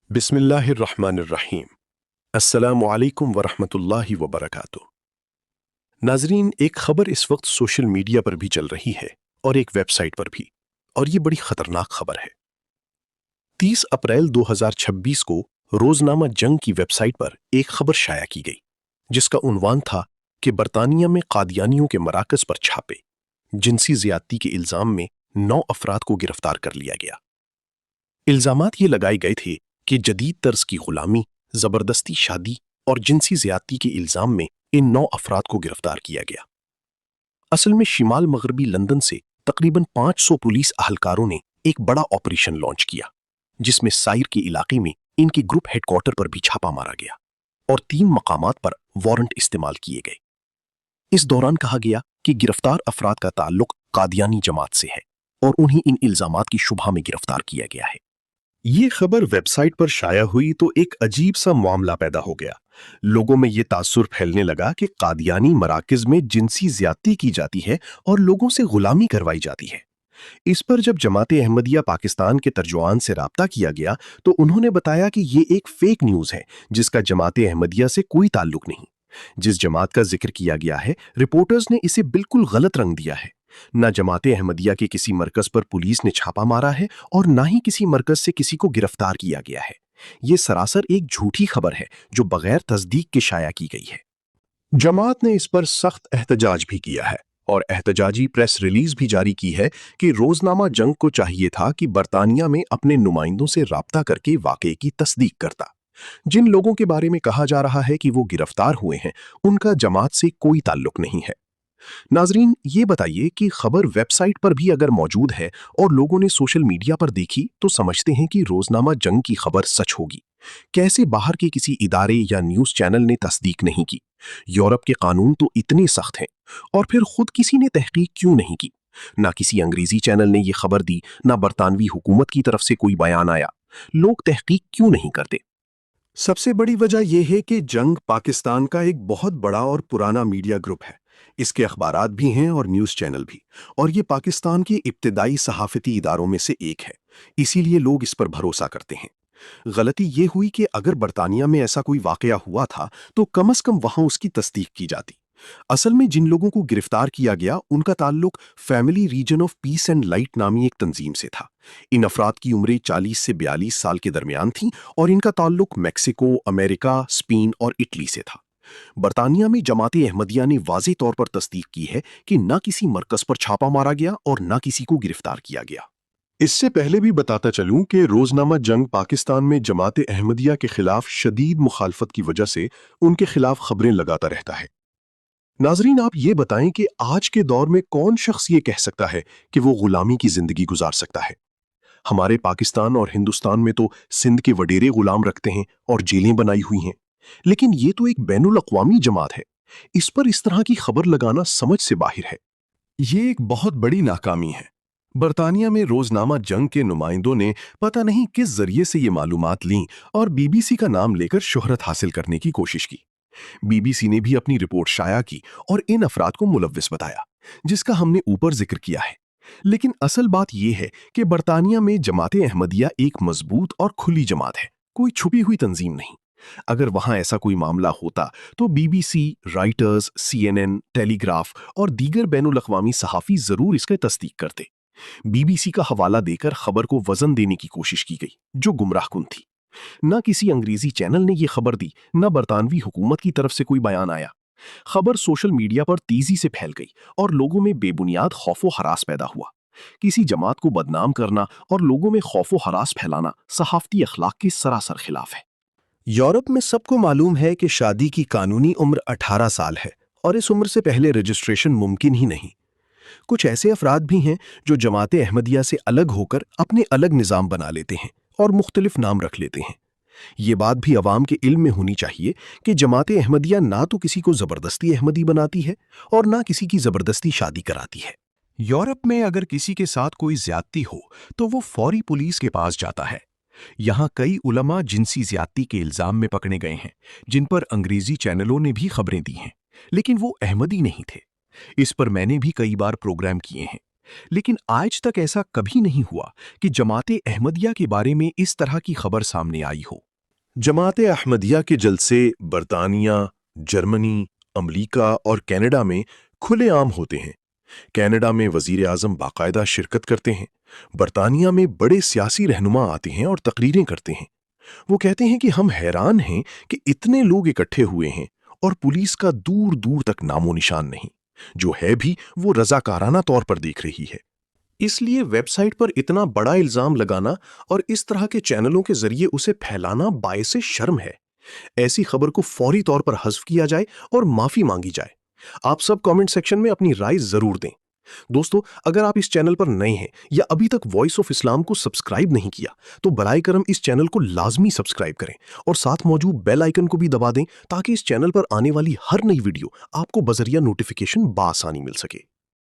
بسم اللہ الرحمن الرحیم۔ السلام علیکم ورحمۃ اللہ وبرکاتہ۔ ناظرین، ایک خبر اس وقت سوشل میڈیا پر بھی چل رہی ہے اور ایک ویب سائٹ پر بھی، اور یہ بڑی خطرناک خبر ہے۔ 30 اپریل 2026 کو روزنامہ جنگ کی ویب سائٹ پر ایک خبر شائع کی گئی جس کا عنوان تھا کہ برطانیہ میں قادیانیوں کے مراکز پر چھاپے، جنسی زیادتی کے الزام میں 9 افراد کو گرفتار کر لیا گیا۔ الزامات یہ لگائے گئے تھے کہ جدید طرز کی غلامی، زبردستی شادی اور جنسی زیادتی کے الزام میں ان 9 افراد کو گرفتار کیا گیا۔ اصل میں شمال مغربی لندن سے تقریباً 500 پولیس اہلکاروں نے ایک بڑا آپریشن لانچ کیا جس میں سائر کے علاقے میں ان کے گروپ ہیڈ کوارٹر پر بھی چھاپا مارا گیا اور 3 مقامات پر وارنٹ استعمال کیے گئے۔ اس دوران کہا گیا کہ گرفتار افراد کا تعلق قادیانی جماعت سے ہے اور انہیں ان الزامات کی شبہ میں گرفتار کیا گیا ہے۔ یہ خبر ویب سائٹ پر شائع ہوئی تو ایک عجیب سا معاملہ پیدا ہو گیا۔ لوگوں میں یہ تاثر پھیلنے لگا کہ قادیانی مراکز میں جنسی زیادتی کی جاتی ہے اور لوگوں سے غلامی کروائی جاتی ہے۔ اس پر جب جماعت احمدیہ پاکستان کے ترجمان سے رابطہ کیا گیا تو انہوں نے بتایا کہ یہ ایک فیک نیوز ہے جس کا جماعت احمدیہ سے کوئی تعلق نہیں۔ جس جماعت کا ذکر کیا گیا ہے، رپورٹرز نے اسے بالکل غلط رنگ دیا ہے۔ نہ جماعت احمدیہ کے کسی مرکز پر پولیس نے چھاپا مارا ہے اور نہ ہی کسی مرکز سے کسی کو گرفتار کیا گیا ہے۔ یہ سراسر ایک جھوٹی خبر ہے جو بغیر تصدیق کے شائع کی گئی ہے۔ جماعت نے اس پر سخت احتجاج بھی کیا ہے اور احتجاجی پریس ریلیز بھی جاری کی ہے کہ روزنامہ جنگ کو چاہیے تھا کہ برطانیہ میں اپنے نمائندوں سے رابطہ کر کے واقعے کی تصدیق کرتا۔ جن لوگوں کے بارے میں کہا جا رہا ہے کہ وہ گرفتار ہوئے ہیں، ان کا جماعت سے کوئی تعلق نہیں ہے۔ ناظرین، یہ بتائیے کہ خبر ویب سائٹ پر بھی اگر موجود ہے اور لوگوں نے سوشل میڈیا پر دیکھی تو سمجھتے ہیں کہ روزنامہ جنگ کی خبر سچ ہوگی۔ کیسے باہر کے کسی ادارے یا نیوز چینل نے تصدیق نہیں کی؟ یورپ کے قانون تو اتنے سخت ہیں، اور پھر خود کسی نے تحقیق کیوں نہیں کی؟ نہ کسی انگریزی چینل نے یہ خبر دی، نہ برطانوی حکومت کی طرف سے کوئی بیان آیا۔ لوگ تحقیق کیوں نہیں کرتے؟ سب سے بڑی وجہ یہ ہے کہ جنگ پاکستان کا ایک بہت بڑا اور پرانا میڈیا گروپ ہے۔ اس کے اخبارات بھی ہیں اور نیوز چینل بھی، اور یہ پاکستان کے ابتدائی صحافتی اداروں میں سے ایک ہے، اسی لیے لوگ اس پر بھروسہ کرتے ہیں۔ غلطی یہ ہوئی کہ اگر برطانیہ میں ایسا کوئی واقعہ ہوا تھا تو کم از کم وہاں اس کی تصدیق کی جاتی۔ اصل میں جن لوگوں کو گرفتار کیا گیا ان کا تعلق family region of peace and light نامی ایک تنظیم سے تھا۔ ان افراد کی عمریں 40 سے 42 سال کے درمیان تھیں اور ان کا تعلق میکسیکو، امریکہ، اسپین اور اٹلی سے تھا۔ برطانیہ میں جماعت احمدیہ نے واضح طور پر تصدیق کی ہے کہ نہ کسی مرکز پر چھاپا مارا گیا اور نہ کسی کو گرفتار کیا گیا۔ اس سے پہلے بھی بتاتا چلوں کہ روزنامہ جنگ پاکستان میں جماعت احمدیہ کے خلاف شدید مخالفت کی وجہ سے ان کے خلاف خبریں لگاتا رہتا ہے۔ ناظرین، آپ یہ بتائیں کہ آج کے دور میں کون شخص یہ کہہ سکتا ہے کہ وہ غلامی کی زندگی گزار سکتا ہے؟ ہمارے پاکستان اور ہندوستان میں تو سندھ کے وڈیرے غلام رکھتے ہیں اور جیلیں بنائی ہوئی ہیں، لیکن یہ تو ایک بین الاقوامی جماعت ہے۔ اس پر اس طرح کی خبر لگانا سمجھ سے باہر ہے۔ یہ ایک بہت بڑی ناکامی ہے۔ برطانیہ میں روزنامہ جنگ کے نمائندوں نے پتہ نہیں کس ذریعے سے یہ معلومات لیں اور بی بی سی کا نام لے کر شہرت حاصل کرنے کی کوشش کی۔ بی بی سی نے بھی اپنی رپورٹ شائع کی اور ان افراد کو ملوث بتایا جس کا ہم نے اوپر ذکر کیا ہے۔ لیکن اصل بات یہ ہے کہ برطانیہ میں جماعت احمدیہ ایک مضبوط اور کھلی جماعت ہے، کوئی چھپی ہوئی تنظیم نہیں۔ اگر وہاں ایسا کوئی معاملہ ہوتا تو B B C, Reuters, C N N, telegraph اور دیگر بین الاقوامی صحافی ضرور اس کی تصدیق کرتے۔ بی بی سی کا حوالہ دے کر خبر کو وزن دینے کی کوشش کی گئی جو گمراہ کن تھی۔ نہ کسی انگریزی چینل نے یہ خبر دی، نہ برطانوی حکومت کی طرف سے کوئی بیان آیا۔ خبر سوشل میڈیا پر تیزی سے پھیل گئی اور لوگوں میں بے بنیاد خوف و ہراس پیدا ہوا۔ کسی جماعت کو بدنام کرنا اور لوگوں میں خوف و ہراس پھیلانا صحافتی اخلاق کے سراسر خلاف ہے۔ یورپ میں سب کو معلوم ہے کہ شادی کی قانونی عمر 18 سال ہے اور اس عمر سے پہلے رجسٹریشن ممکن ہی نہیں۔ کچھ ایسے افراد بھی ہیں جو جماعت احمدیہ سے الگ ہو کر اپنے الگ نظام بنا لیتے ہیں اور مختلف نام رکھ لیتے ہیں۔ یہ بات بھی عوام کے علم میں ہونی چاہیے کہ جماعت احمدیہ نہ تو کسی کو زبردستی احمدی بناتی ہے اور نہ کسی کی زبردستی شادی کراتی ہے۔ یورپ میں اگر کسی کے ساتھ کوئی زیادتی ہو تو وہ فوری پولیس کے پاس جاتا ہے۔ یہاں کئی علماء جنسی زیادتی کے الزام میں پکڑے گئے ہیں جن پر انگریزی چینلوں نے بھی خبریں دی ہیں، لیکن وہ احمدی نہیں تھے۔ اس پر میں نے بھی کئی بار پروگرام کیے ہیں۔ لیکن آج تک ایسا کبھی نہیں ہوا کہ جماعت احمدیہ کے بارے میں اس طرح کی خبر سامنے آئی ہو۔ جماعت احمدیہ کے جلسے برطانیہ، جرمنی، امریکہ اور کینیڈا میں کھلے عام ہوتے ہیں۔ کینیڈا میں وزیر اعظم باقاعدہ شرکت کرتے ہیں۔ برطانیہ میں بڑے سیاسی رہنما آتے ہیں اور تقریریں کرتے ہیں۔ وہ کہتے ہیں کہ ہم حیران ہیں کہ اتنے لوگ اکٹھے ہوئے ہیں اور پولیس کا دور دور تک نام و نشان نہیں، جو ہے بھی وہ رضاکارانہ طور پر دیکھ رہی ہے۔ اس لیے ویب سائٹ پر اتنا بڑا الزام لگانا اور اس طرح کے چینلوں کے ذریعے اسے پھیلانا باعث شرم ہے۔ ایسی خبر کو فوری طور پر حذف کیا جائے اور معافی مانگی جائے۔ آپ سب کامنٹ سیکشن میں اپنی رائے ضرور دیں۔ دوستو، اگر آپ اس چینل پر نئے ہیں یا ابھی تک وائس آف اسلام کو سبسکرائب نہیں کیا تو برائے کرم اس چینل کو لازمی سبسکرائب کریں اور ساتھ موجود بیل آئیکن کو بھی دبا دیں تاکہ اس چینل پر آنے والی ہر نئی ویڈیو آپ کو بذریعہ نوٹیفیکیشن بآسانی مل سکے۔